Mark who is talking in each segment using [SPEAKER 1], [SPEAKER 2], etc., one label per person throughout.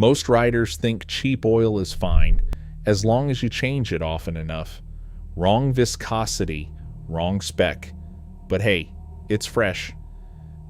[SPEAKER 1] Most riders think cheap oil is fine as long as you change it often enough. Wrong viscosity, wrong spec. But hey, it's fresh.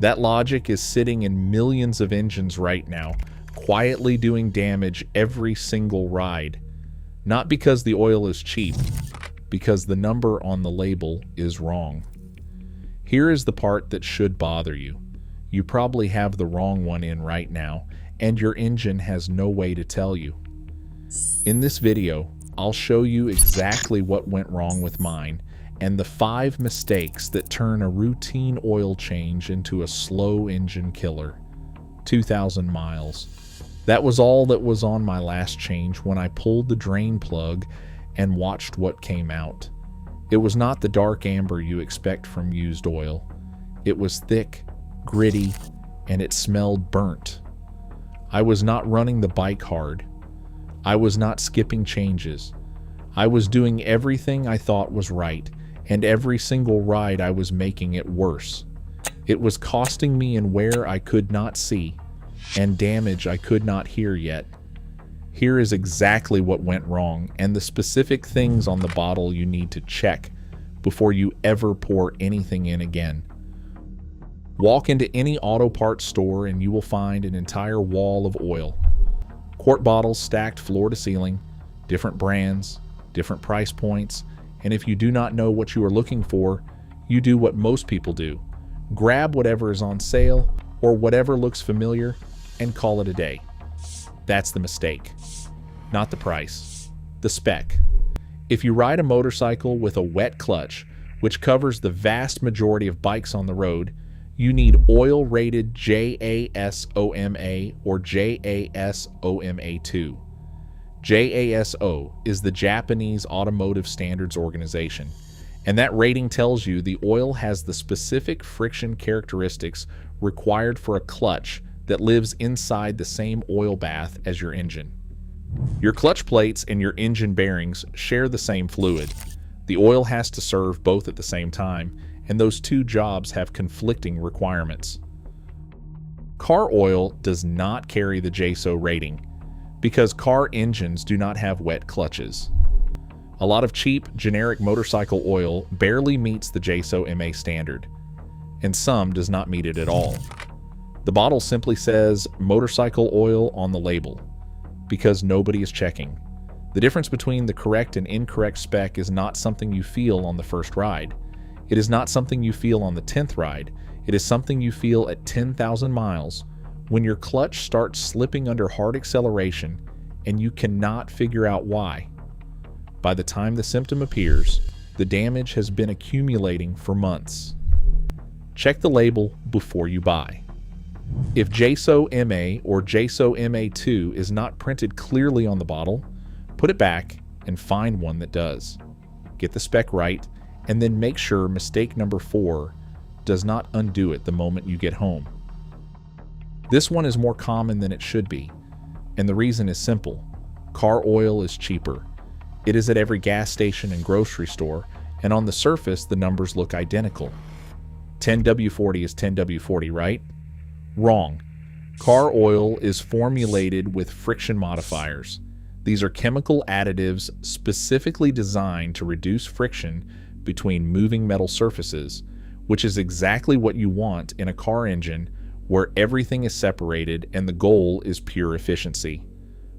[SPEAKER 1] That logic is sitting in millions of engines right now, quietly doing damage every single ride. Not because the oil is cheap, because the number on the label is wrong. Here is the part that should bother you. You probably have the wrong one in right now, and your engine has no way to tell you. In this video, I'll show you exactly what went wrong with mine and the 5 mistakes that turn a routine oil change into a slow engine killer. 2,000 miles. That was all that was on my last change when I pulled the drain plug and watched what came out. It was not the dark amber you expect from used oil. It was thick, gritty, and it smelled burnt. I was not running the bike hard. I was not skipping changes. I was doing everything I thought was right, and every single ride I was making it worse. It was costing me in wear I could not see, and damage I could not hear yet. Here is exactly what went wrong, and the specific things on the bottle you need to check before you ever pour anything in again. Walk into any auto parts store and you will find an entire wall of oil. Quart bottles stacked floor to ceiling, different brands, different price points, and if you do not know what you are looking for, you do what most people do. Grab whatever is on sale or whatever looks familiar and call it a day. That's the mistake. Not the price. The spec. If you ride a motorcycle with a wet clutch, which covers the vast majority of bikes on the road, you need oil-rated JASOMA or JASOMA2. JASO is the Japanese Automotive Standards Organization, and that rating tells you the oil has the specific friction characteristics required for a clutch that lives inside the same oil bath as your engine. Your clutch plates and your engine bearings share the same fluid. The oil has to serve both at the same time, and those two jobs have conflicting requirements. Car oil does not carry the JASO rating because car engines do not have wet clutches. A lot of cheap, generic motorcycle oil barely meets the JASO MA standard, and some does not meet it at all. The bottle simply says motorcycle oil on the label because nobody is checking. The difference between the correct and incorrect spec is not something you feel on the first ride. It is not something you feel on the 10th ride. It is something you feel at 10,000 miles when your clutch starts slipping under hard acceleration and you cannot figure out why. By the time the symptom appears, the damage has been accumulating for months. Check the label before you buy. If JASO MA or JASO MA2 is not printed clearly on the bottle, put it back and find one that does. Get the spec right, and then make sure mistake number 4 does not undo it the moment you get home. This one is more common than it should be, and the reason is simple. Car oil is cheaper. It is at every gas station and grocery store, and on the surface the numbers look identical. 10W40 is 10W40, right? Wrong. Car oil is formulated with friction modifiers. These are chemical additives specifically designed to reduce friction between moving metal surfaces, which is exactly what you want in a car engine where everything is separated and the goal is pure efficiency.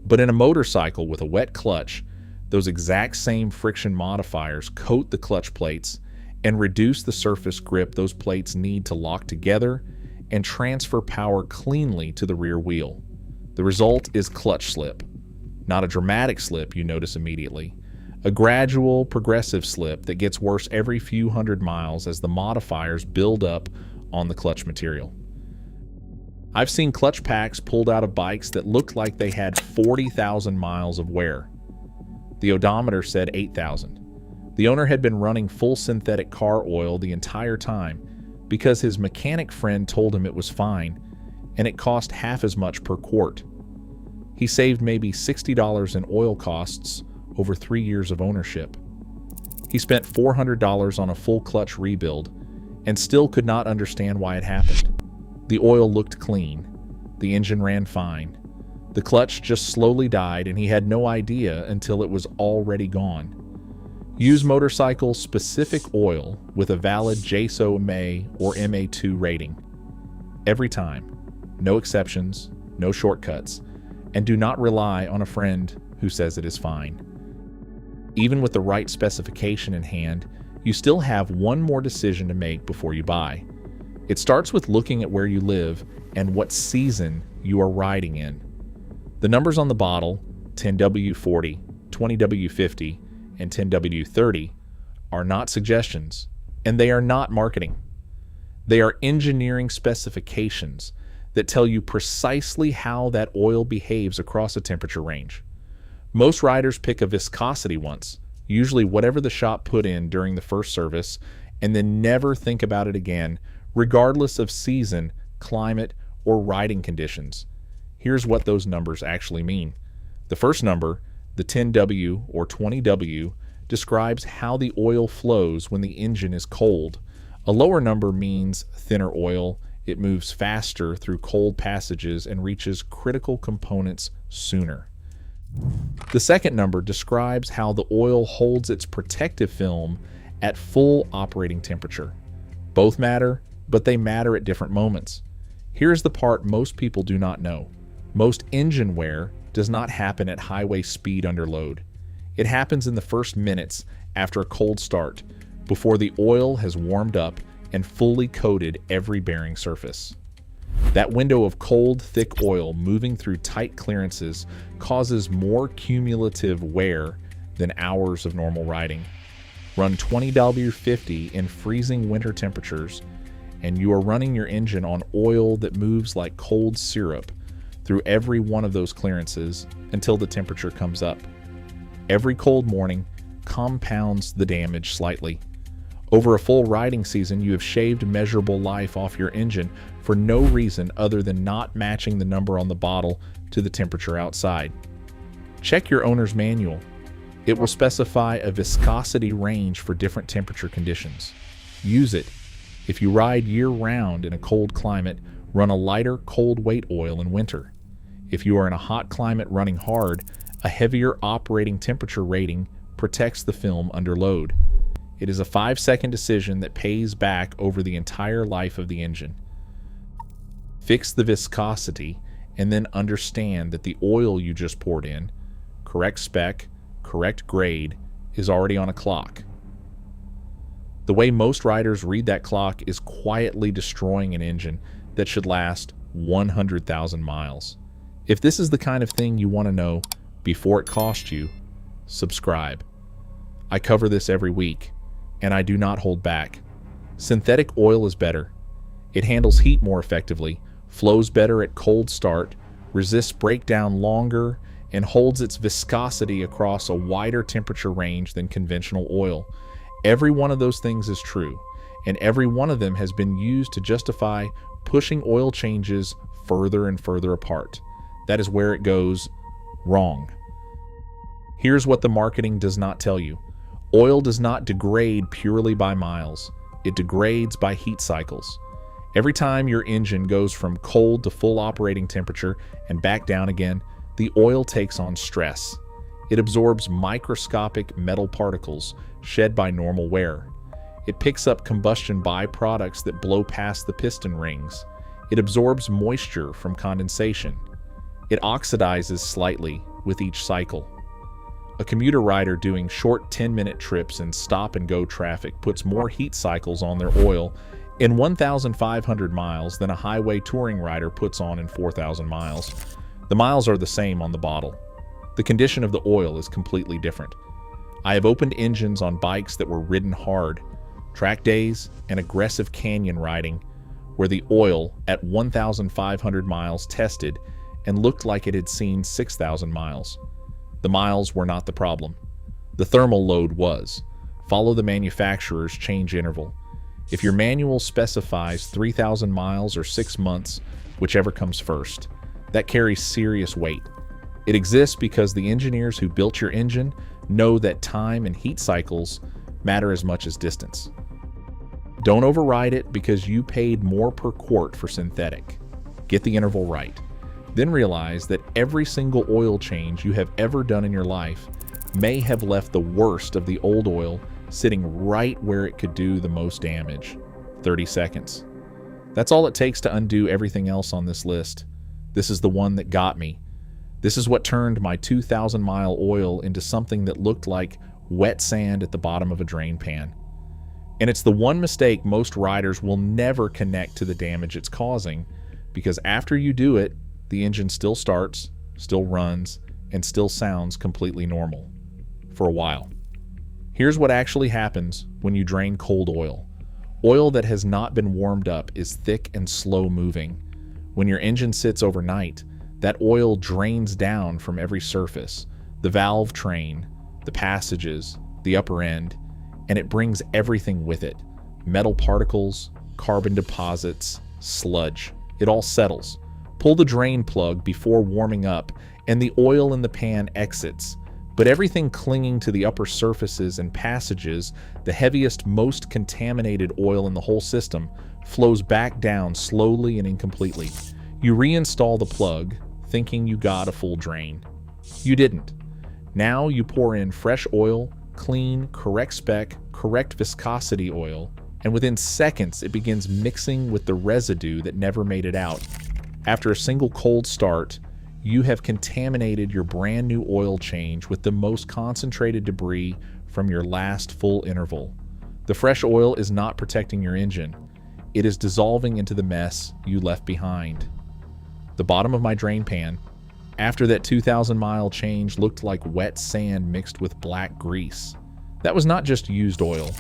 [SPEAKER 1] But in a motorcycle with a wet clutch, those exact same friction modifiers coat the clutch plates and reduce the surface grip those plates need to lock together and transfer power cleanly to the rear wheel. The result is clutch slip. Not a dramatic slip you notice immediately. A gradual, progressive slip that gets worse every few hundred miles as the modifiers build up on the clutch material. I've seen clutch packs pulled out of bikes that looked like they had 40,000 miles of wear. The odometer said 8,000. The owner had been running full synthetic car oil the entire time because his mechanic friend told him it was fine, and it cost half as much per quart. He saved maybe $60 in oil costs over 3 years of ownership. He spent $400 on a full clutch rebuild and still could not understand why it happened. The oil looked clean. The engine ran fine. The clutch just slowly died and he had no idea until it was already gone. Use motorcycle-specific oil with a valid JSO MA or MA2 rating. Every time. No exceptions, no shortcuts, and do not rely on a friend who says it is fine. Even with the right specification in hand, you still have one more decision to make before you buy. It starts with looking at where you live and what season you are riding in. The numbers on the bottle, 10W40, 20W50, and 10W30, are not suggestions, and they are not marketing. They are engineering specifications that tell you precisely how that oil behaves across a temperature range. Most riders pick a viscosity once, usually whatever the shop put in during the first service, and then never think about it again, regardless of season, climate, or riding conditions. Here's what those numbers actually mean. The first number, the 10W or 20W, describes how the oil flows when the engine is cold. A lower number means thinner oil. It moves faster through cold passages and reaches critical components sooner. The second number describes how the oil holds its protective film at full operating temperature. Both matter, but they matter at different moments. Here's the part most people do not know. Most engine wear does not happen at highway speed under load. It happens in the first minutes after a cold start, before the oil has warmed up and fully coated every bearing surface. That window of cold, thick oil moving through tight clearances causes more cumulative wear than hours of normal riding. Run 20W50 in freezing winter temperatures, and you are running your engine on oil that moves like cold syrup through every one of those clearances until the temperature comes up. Every cold morning compounds the damage slightly. Over a full riding season, you have shaved measurable life off your engine for no reason other than not matching the number on the bottle to the temperature outside. Check your owner's manual. It will specify a viscosity range for different temperature conditions. Use it. If you ride year-round in a cold climate, run a lighter cold weight oil in winter. If you are in a hot climate running hard, a heavier operating temperature rating protects the film under load. It is a 5-second decision that pays back over the entire life of the engine. Fix the viscosity and then understand that the oil you just poured in, correct spec, correct grade, is already on a clock. The way most riders read that clock is quietly destroying an engine that should last 100,000 miles. If this is the kind of thing you want to know before it costs you, subscribe. I cover this every week, and I do not hold back. Synthetic oil is better. It handles heat more effectively, flows better at cold start, resists breakdown longer, and holds its viscosity across a wider temperature range than conventional oil. Every one of those things is true, and every one of them has been used to justify pushing oil changes further and further apart. That is where it goes wrong. Here's what the marketing does not tell you. Oil does not degrade purely by miles. It degrades by heat cycles. Every time your engine goes from cold to full operating temperature and back down again, the oil takes on stress. It absorbs microscopic metal particles shed by normal wear. It picks up combustion byproducts that blow past the piston rings. It absorbs moisture from condensation. It oxidizes slightly with each cycle. A commuter rider doing short 10-minute trips in stop-and-go traffic puts more heat cycles on their oil in 1,500 miles than a highway touring rider puts on in 4,000 miles. The miles are the same on the bottle. The condition of the oil is completely different. I have opened engines on bikes that were ridden hard, track days, and aggressive canyon riding, where the oil at 1,500 miles tested and looked like it had seen 6,000 miles. The miles were not the problem. The thermal load was. Follow the manufacturer's change interval. If your manual specifies 3,000 miles or 6 months, whichever comes first, that carries serious weight. It exists because the engineers who built your engine know that time and heat cycles matter as much as distance. Don't override it because you paid more per quart for synthetic. Get the interval right. Then realize that every single oil change you have ever done in your life may have left the worst of the old oil sitting right where it could do the most damage. 30 seconds. That's all it takes to undo everything else on this list. This is the one that got me. This is what turned my 2,000-mile oil into something that looked like wet sand at the bottom of a drain pan. And it's the one mistake most riders will never connect to the damage it's causing, because after you do it, the engine still starts, still runs, and still sounds completely normal. For a while. Here's what actually happens when you drain cold oil. Oil that has not been warmed up is thick and slow moving. When your engine sits overnight, that oil drains down from every surface, the valve train, the passages, the upper end, and it brings everything with it. Metal particles, carbon deposits, sludge. It all settles. Pull the drain plug before warming up, and the oil in the pan exits. But everything clinging to the upper surfaces and passages, the heaviest, most contaminated oil in the whole system, flows back down slowly and incompletely. You reinstall the plug, thinking you got a full drain. You didn't. Now you pour in fresh oil, clean, correct spec, correct viscosity oil, and within seconds it begins mixing with the residue that never made it out. After a single cold start, you have contaminated your brand new oil change with the most concentrated debris from your last full interval. The fresh oil is not protecting your engine. It is dissolving into the mess you left behind. The bottom of my drain pan, after that 2,000-mile change, looked like wet sand mixed with black grease. That was not just used oil.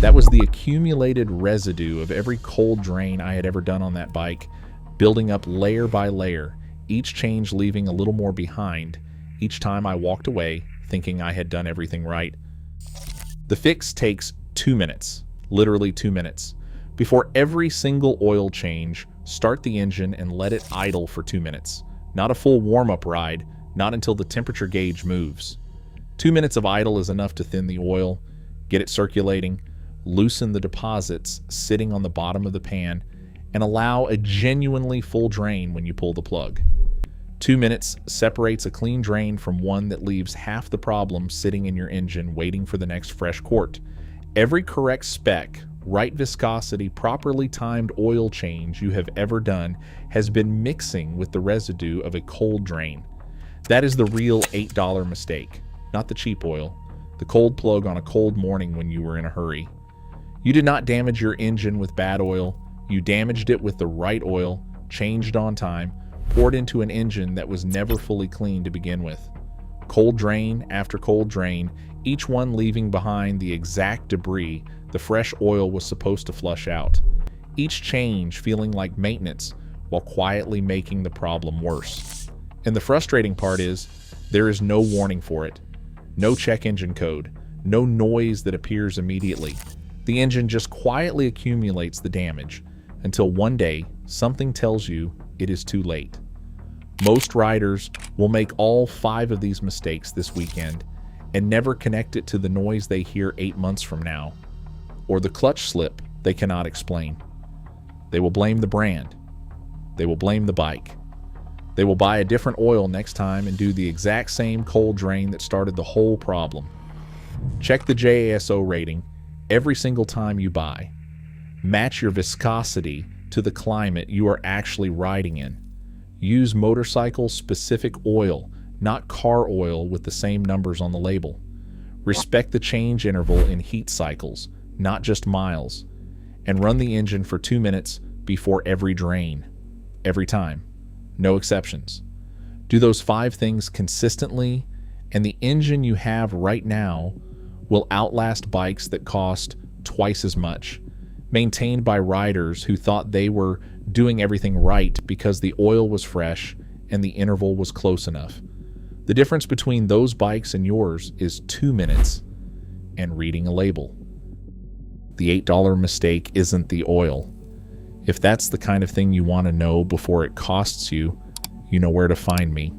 [SPEAKER 1] That was the accumulated residue of every cold drain I had ever done on that bike, building up layer by layer, each change leaving a little more behind, each time I walked away thinking I had done everything right. The fix takes 2 minutes, literally 2 minutes. Before every single oil change, start the engine and let it idle for 2 minutes. Not a full warm-up ride, not until the temperature gauge moves. 2 minutes of idle is enough to thin the oil, get it circulating, loosen the deposits sitting on the bottom of the pan, and allow a genuinely full drain when you pull the plug. 2 minutes separates a clean drain from one that leaves half the problem sitting in your engine waiting for the next fresh quart. Every correct spec, right viscosity, properly timed oil change you have ever done has been mixing with the residue of a cold drain. That is the real $8 mistake, not the cheap oil, the cold plug on a cold morning when you were in a hurry. You did not damage your engine with bad oil. You damaged it with the right oil, changed on time, poured into an engine that was never fully clean to begin with. Cold drain after cold drain, each one leaving behind the exact debris the fresh oil was supposed to flush out. Each change feeling like maintenance while quietly making the problem worse. And the frustrating part is, there is no warning for it. No check engine code. No noise that appears immediately. The engine just quietly accumulates the damage until one day something tells you it is too late. Most riders will make all 5 of these mistakes this weekend and never connect it to the noise they hear 8 months from now, or the clutch slip they cannot explain. They will blame the brand. They will blame the bike. They will buy a different oil next time and do the exact same cold drain that started the whole problem. Check the JASO rating every single time you buy. Match your viscosity to the climate you are actually riding in. Use motorcycle-specific oil, not car oil with the same numbers on the label. Respect the change interval in heat cycles, not just miles. And run the engine for 2 minutes before every drain. Every time. No exceptions. Do those 5 things consistently, and the engine you have right now will outlast bikes that cost twice as much, maintained by riders who thought they were doing everything right because the oil was fresh and the interval was close enough. The difference between those bikes and yours is 2 minutes and reading a label. The $8 mistake isn't the oil. If that's the kind of thing you want to know before it costs you, you know where to find me.